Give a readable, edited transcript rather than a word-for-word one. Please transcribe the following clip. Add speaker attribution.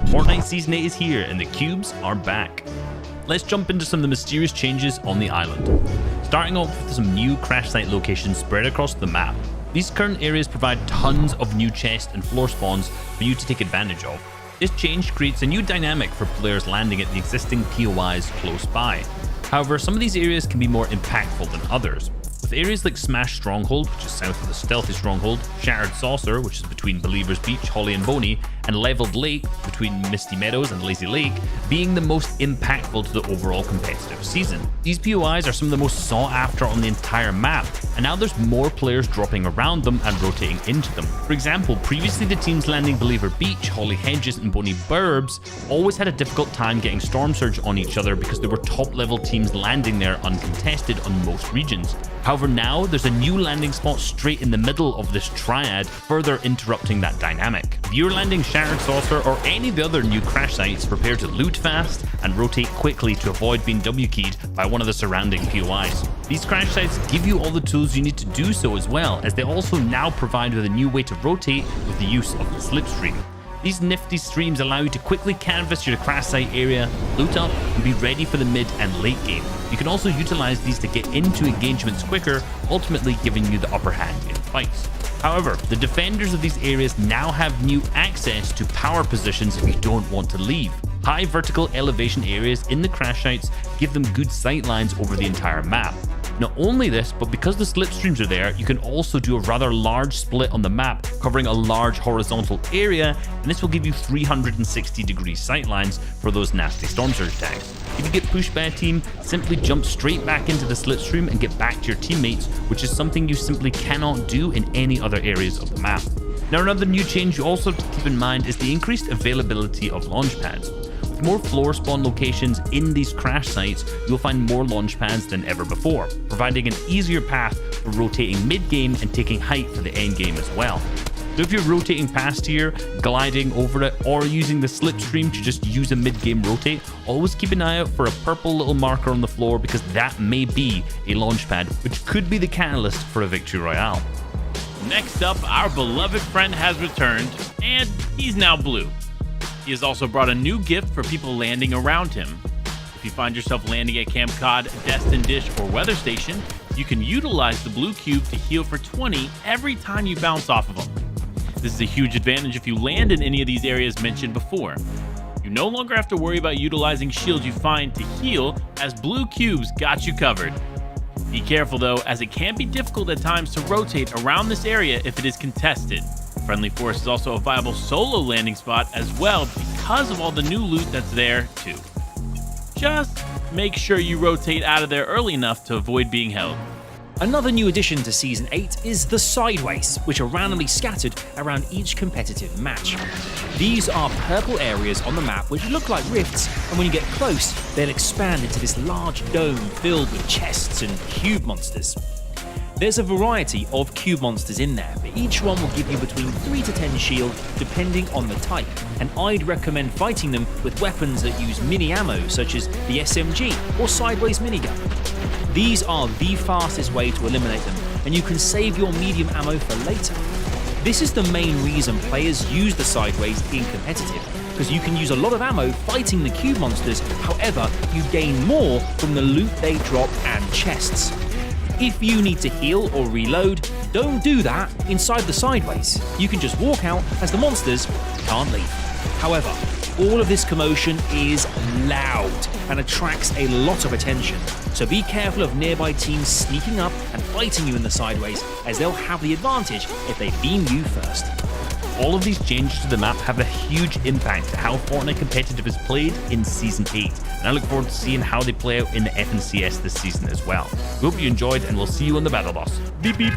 Speaker 1: Fortnite Season 8 is here and the cubes are back. Let's jump into some of the mysterious changes on the island. Starting off with some new crash site locations spread across the map. These current areas provide tons of new chests and floor spawns for you to take advantage of. This change creates a new dynamic for players landing at the existing POIs close by. However, some of these areas can be more impactful than others. With areas like Smash Stronghold, which is south of the Stealthy Stronghold, Shattered Saucer, which is between Believers Beach, Holly and Boney, and Leveled Lake, between Misty Meadows and Lazy Lake, being the most impactful to the overall competitive season. These POIs are some of the most sought after on the entire map, and now there's more players dropping around them and rotating into them. For example, previously the teams landing Believer Beach, Holly Hedges and Boney Burbs always had a difficult time getting Storm Surge on each other because there were top level teams landing there uncontested on most regions. However, now there's a new landing spot straight in the middle of this triad, further interrupting that dynamic. If you're landing Shattered Saucer or any of the other new crash sites, prepare to loot fast and rotate quickly to avoid being W-keyed by one of the surrounding POIs. These crash sites give you all the tools you need to do so as well, as they also now provide with a new way to rotate with the use of the slipstream. These nifty streams allow you to quickly canvas your crash site area, loot up, and be ready for the mid and late game. You can also utilize these to get into engagements quicker, ultimately giving you the upper hand in fights. However, the defenders of these areas now have new access to power positions if you don't want to leave. High vertical elevation areas in the crash sites give them good sight lines over the entire map. Not only this, but because the slipstreams are there, you can also do a rather large split on the map, covering a large horizontal area, and this will give you 360-degree sightlines for those nasty Storm Surge tags. If you get pushed by a team, simply jump straight back into the slipstream and get back to your teammates, which is something you simply cannot do in any other areas of the map. Now, another new change you also have to keep in mind is the increased availability of launch pads. With more floor spawn locations in these crash sites, you'll find more launch pads than ever before, providing an easier path for rotating mid-game and taking height for the end game as well. So if you're rotating past here, gliding over it, or using the slipstream to just use a mid-game rotate, always keep an eye out for a purple little marker on the floor, because that may be a launch pad, which could be the catalyst for a victory royale.
Speaker 2: Next up, our beloved friend has returned, and he's now blue. He has also brought a new gift for people landing around him. If you find yourself landing at Camp Cod, Destin Dish, or Weather Station, you can utilize the blue cube to heal for 20 every time you bounce off of them. This is a huge advantage if you land in any of these areas mentioned before. You no longer have to worry about utilizing shields you find to heal, as blue cubes got you covered. Be careful though, as it can be difficult at times to rotate around this area if it is contested. Friendly Forest is also a viable solo landing spot as well because of all the new loot that's there too. Just make sure you rotate out of there early enough to avoid being held.
Speaker 3: Another new addition to Season 8 is the Sideways, which are randomly scattered around each competitive match. These are purple areas on the map which look like rifts, and when you get close, they'll expand into this large dome filled with chests and cube monsters. There's a variety of cube monsters in there, but each one will give you between 3 to 10 shield depending on the type, and I'd recommend fighting them with weapons that use mini ammo such as the SMG or Sideways minigun. These are the fastest way to eliminate them, and you can save your medium ammo for later. This is the main reason players use the Sideways in competitive, because you can use a lot of ammo fighting the cube monsters, however, you gain more from the loot they drop and chests. If you need to heal or reload, don't do that inside the Sideways. You can just walk out as the monsters can't leave. However, all of this commotion is loud and attracts a lot of attention, so be careful of nearby teams sneaking up and fighting you in the Sideways, as they'll have the advantage if they beam you first.
Speaker 1: All of these changes to the map have a huge impact to how Fortnite Competitive is played in Season 8, and I look forward to seeing how they play out in the FNCS this season as well. We hope you enjoyed, and we'll see you on the Battle Bus. Beep beep!